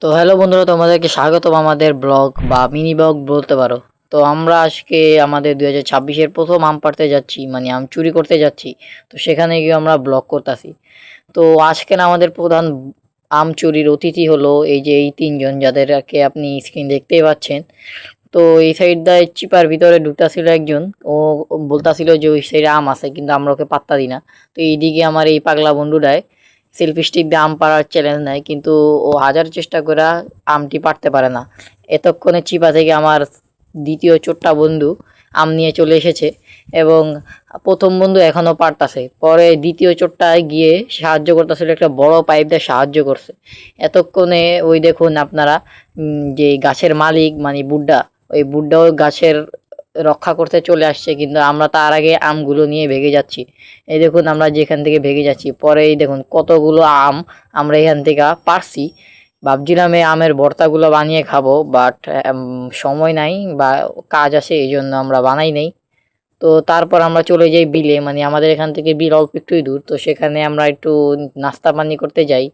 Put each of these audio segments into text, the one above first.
তো হ্যালো বন্ধুরা, তোমাদেরকে স্বাগতম আমাদের ব্লগ বা মিনি ব্লগ বলতে পারো। তো আমরা আজকে আমাদের 2026-এর প্রথম আম পাড়তে যাচ্ছি, মানে আম চুরি করতে যাচ্ছি। তো সেখানে গিয়ে আমরা ব্লগ করতেছি। তো আজকের আমাদের প্রধান আম চুরির অতিথি হলো এই যে এই তিনজন, যাদেরকে আপনি স্ক্রিন দেখতেই পাচ্ছেন। তো এই সাইড দিয়ে চিপার ভিতরে ঢুকতাছিল একজন। ও বলতাছিল যে ওই সাইডে আম আছে, কিন্তু আমরা ওকে পাত্তা দিই না। তো এইদিকে আমার এই পাগলা বন্ধুটায় সেলফি স্টিক দিয়ে আম পাড়ার চ্যালেঞ্জ নেয়, কিন্তু ও হাজার চেষ্টা করে আমটি পারতে পারে না। এতক্ষণে চিপা থেকে আমার দ্বিতীয় চোট্টা বন্ধু আম নিয়ে চলে এসেছে, এবং প্রথম বন্ধু এখনো পারতাছে। পরে দ্বিতীয় চোট্টায় গিয়ে সাহায্য করতেছিল, একটা বড় পাইপ দিয়ে সাহায্য করছে। এতক্ষণে ওই দেখুন আপনারা, যে গাছের মালিক মানে বুড্ডা, ওই বুড্ডাও গাছের রক্ষা করতে চলে আসছে, কিন্তু আমরা তার আগে আমগুলো নিয়ে ভেগে যাচ্ছি। এই দেখুন আমরা যেখান থেকে ভেগে যাচ্ছি, পরে এই দেখুন কতগুলো আম আমরা এখান থেকে পারছি। ভাবছিলাম এই আমের ভর্তাগুলো বানিয়ে খাবো, বাট সময় নাই বা কাজ আছে, এই জন্য আমরা বানাই নাই। তো তারপর আমরা চলে যাই বিলে, মানে আমাদের এখান থেকে বিল অল্প একটুই দূর। তো সেখানে আমরা একটু নাস্তা পানি করতে যাই,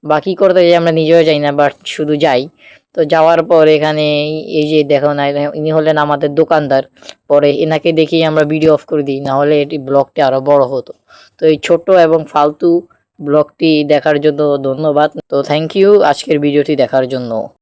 বা কি করতে যাই আমরা নিজেও যাই না, বাট শুধু যাই। তো যাওয়ার পর এখানে এই যে দেখো না, ইনি হলেন আমাদের দোকানদার। পরে এনাকে দেখেই আমরা ভিডিও অফ করে দিই, না হলে এটি ব্লগটি আরো বড় হতো। তো এই ছোট এবং ফালতু ব্লগটি দেখার জন্য ধন্যবাদ। তো থ্যাংক ইউ আজকের ভিডিওটি দেখার জন্য।